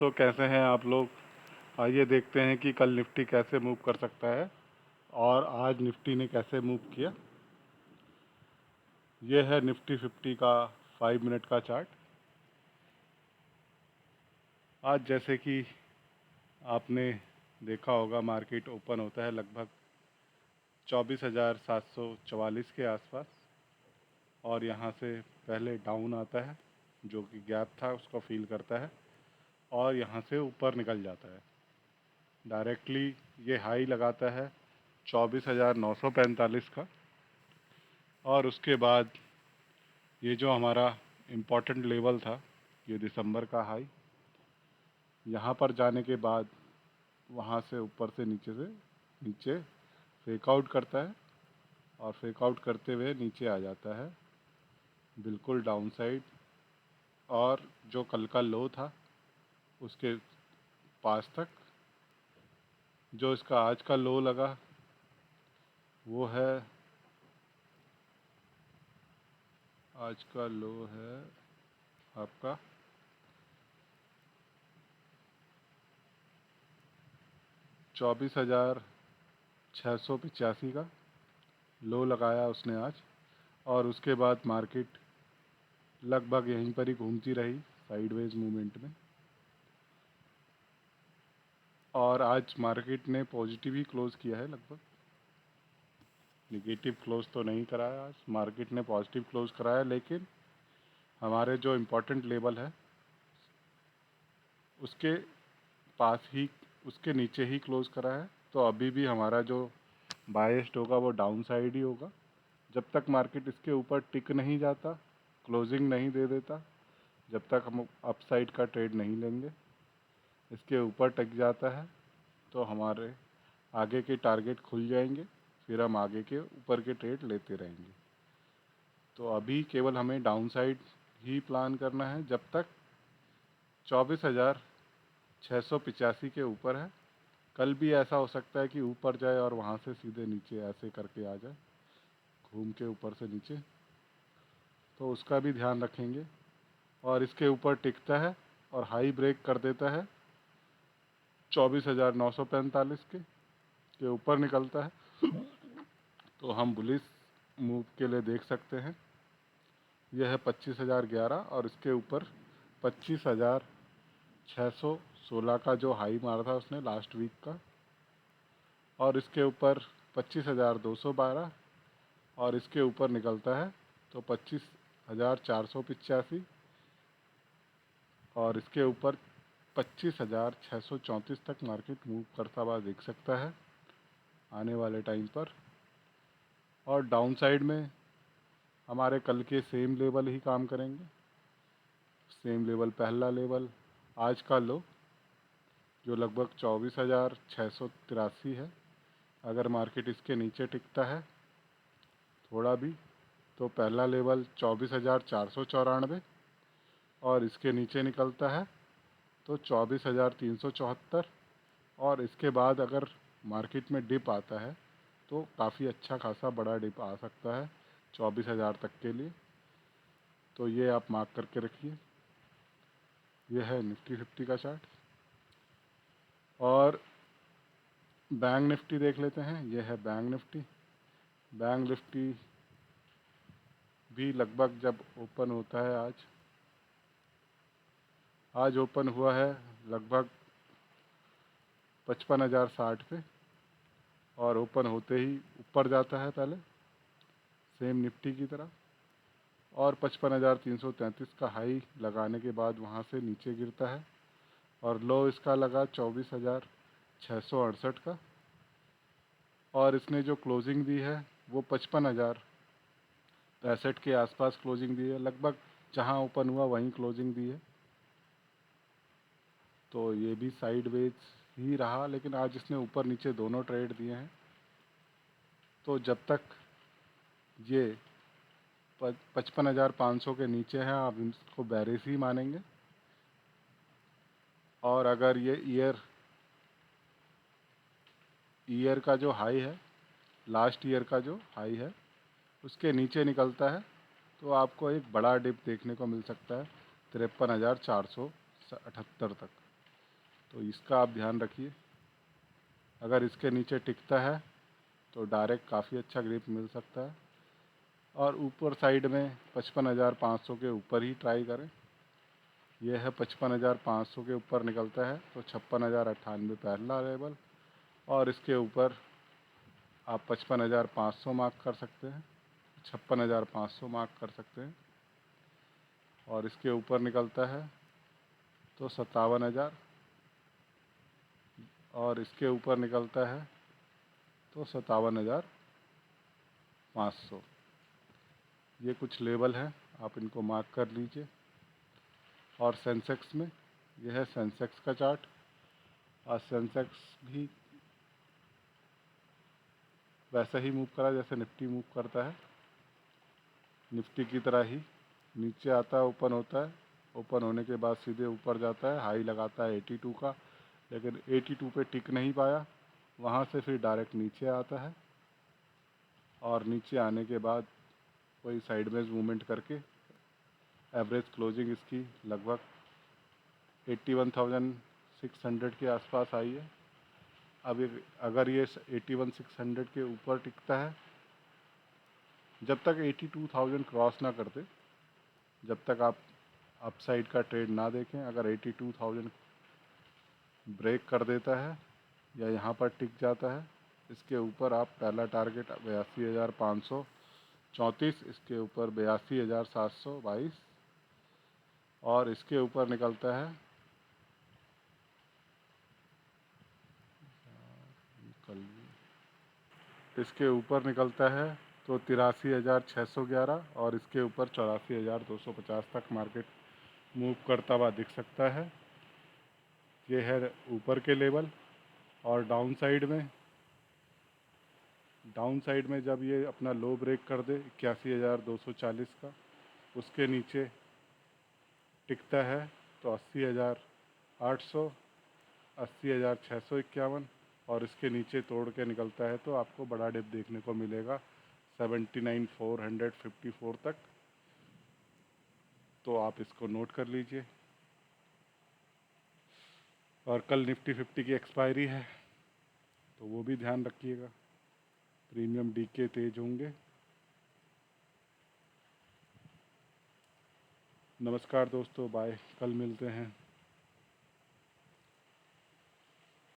तो कैसे हैं आप लोग। आइए देखते हैं कि कल निफ्टी कैसे मूव कर सकता है और आज निफ्टी ने कैसे मूव किया। ये है निफ्टी 50 का 5 मिनट का चार्ट। आज जैसे कि आपने देखा होगा, मार्केट ओपन होता है लगभग 24,744 के आसपास और यहाँ से पहले डाउन आता है, जो कि गैप था उसको फील करता है और यहाँ से ऊपर निकल जाता है। डायरेक्टली ये हाई लगाता है 24,945 का और उसके बाद ये जो हमारा इम्पोर्टेंट लेवल था, ये दिसंबर का हाई, यहाँ पर जाने के बाद वहाँ से ऊपर से नीचे फेक आउट करता है और फेक आउट करते हुए नीचे आ जाता है बिल्कुल डाउन साइड। और जो कल का लो था उसके पास तक, जो इसका आज का लो लगा वो है, आज का लो है आपका 24,685 का लो लगाया उसने आज। और उसके बाद मार्केट लगभग यहीं पर ही घूमती रही साइडवेज मूवमेंट में और आज मार्केट ने पॉजिटिव ही क्लोज़ किया है, लगभग निगेटिव क्लोज़ तो नहीं कराया। आज मार्केट ने पॉजिटिव क्लोज़ कराया, लेकिन हमारे जो इम्पोर्टेंट लेवल है उसके पास ही, उसके नीचे ही क्लोज़ करा है। तो अभी भी हमारा जो बायस्ड होगा वो डाउन साइड ही होगा। जब तक मार्केट इसके ऊपर टिक नहीं जाता, क्लोजिंग नहीं दे देता, जब तक हम अपसाइड का ट्रेड नहीं लेंगे। इसके ऊपर टिक जाता है तो हमारे आगे के टारगेट खुल जाएंगे, फिर हम आगे के ऊपर के ट्रेड लेते रहेंगे। तो अभी केवल हमें डाउन साइड ही प्लान करना है जब तक 24,685 के ऊपर है। कल भी ऐसा हो सकता है कि ऊपर जाए और वहाँ से सीधे नीचे ऐसे करके आ जाए, घूम के ऊपर से नीचे, तो उसका भी ध्यान रखेंगे। और इसके ऊपर टिकता है और हाई ब्रेक कर देता है 24,945 के ऊपर निकलता है तो हम बुलिश मूव के लिए देख सकते हैं। यह है 25,011 और इसके ऊपर 25,616 का जो हाई मारा था उसने लास्ट वीक का, और इसके ऊपर 25,212 और इसके ऊपर निकलता है तो 25,485 और इसके ऊपर 25,634 तक मार्केट मूव करता हुआ दिख सकता है आने वाले टाइम पर। और डाउन साइड में हमारे कल के सेम लेवल ही काम करेंगे। सेम लेवल, पहला लेवल आज का लो जो लगभग 24,683 है। अगर मार्केट इसके नीचे टिकता है थोड़ा भी तो पहला लेवल 24,494 और इसके नीचे निकलता है तो 24,374 और इसके बाद अगर मार्केट में डिप आता है तो काफ़ी अच्छा खासा बड़ा डिप आ सकता है 24,000 तक के लिए। तो ये आप मार्क करके रखिए। यह है निफ्टी 50 का चार्ट। और बैंक निफ्टी देख लेते हैं। यह है बैंक निफ्टी। बैंक निफ्टी भी लगभग जब ओपन होता है, आज ओपन हुआ है लगभग 55,060 पे और ओपन होते ही ऊपर जाता है पहले सेम निफ्टी की तरह, और 55,333 का हाई लगाने के बाद वहाँ से नीचे गिरता है और लो इसका लगा 24,668 का, और इसने जो क्लोजिंग दी है वो 55,065 के आसपास क्लोजिंग दी है। लगभग जहाँ ओपन हुआ वहीं क्लोजिंग दी है। तो ये भी साइडवेज ही रहा, लेकिन आज इसने ऊपर नीचे दोनों ट्रेड दिए हैं। तो जब तक ये 55,500 के नीचे है आप इसको बेरिश ही मानेंगे। और अगर ये ईयर का जो हाई है, लास्ट ईयर का जो हाई है, उसके नीचे निकलता है तो आपको एक बड़ा डिप देखने को मिल सकता है 53,478 तक। तो इसका आप ध्यान रखिए। अगर इसके नीचे टिकता है तो डायरेक्ट काफ़ी अच्छा ग्रिप मिल सकता है। और ऊपर साइड में 55,500 के ऊपर ही ट्राई करें। यह है 55,500 के ऊपर निकलता है तो 56,098 पहला लेवल, और इसके ऊपर आप 55,500 मार्क कर सकते हैं, 56,500 मार्क कर सकते हैं। और इसके ऊपर निकलता है तो 57,000, और इसके ऊपर निकलता है तो 57,500। ये कुछ लेवल हैं, आप इनको मार्क कर लीजिए। और सेंसेक्स में यह है सेंसेक्स का चार्ट, और सेंसेक्स भी वैसा ही मूव करा जैसे निफ्टी मूव करता है। निफ्टी की तरह ही नीचे आता है, ओपन होता है, ओपन होने के बाद सीधे ऊपर जाता है, हाई लगाता है 82 का, लेकिन 82 पे टिक नहीं पाया, वहाँ से फिर डायरेक्ट नीचे आता है, और नीचे आने के बाद वही साइडवेज मूवमेंट करके एवरेज क्लोजिंग इसकी लगभग 81,600 के आसपास आई है। अब अगर ये 81,600 के ऊपर टिकता है, जब तक 82,000 क्रॉस ना करते, जब तक आप अपसाइड का ट्रेड ना देखें, अगर 82,000 ब्रेक कर देता है या यहाँ पर टिक जाता है, इसके ऊपर आप पहला टारगेट 82,534, इसके ऊपर 82,722, और इसके ऊपर निकलता है इसके ऊपर निकलता है तो 83,611, और इसके ऊपर 84,250 तक मार्केट मूव करता हुआ दिख सकता है। ये है ऊपर के लेवल। और डाउन साइड में जब ये अपना लो ब्रेक कर दे 81,240 का, उसके नीचे टिकता है तो 80,800, 80,651, और इसके नीचे तोड़ के निकलता है तो आपको बड़ा डिप देखने को मिलेगा 79,454 तक। तो आप इसको नोट कर लीजिए। और कल निफ्टी 50 की एक्सपायरी है, तो वो भी ध्यान रखिएगा, प्रीमियम डीके तेज होंगे। नमस्कार दोस्तों, बाय, कल मिलते हैं।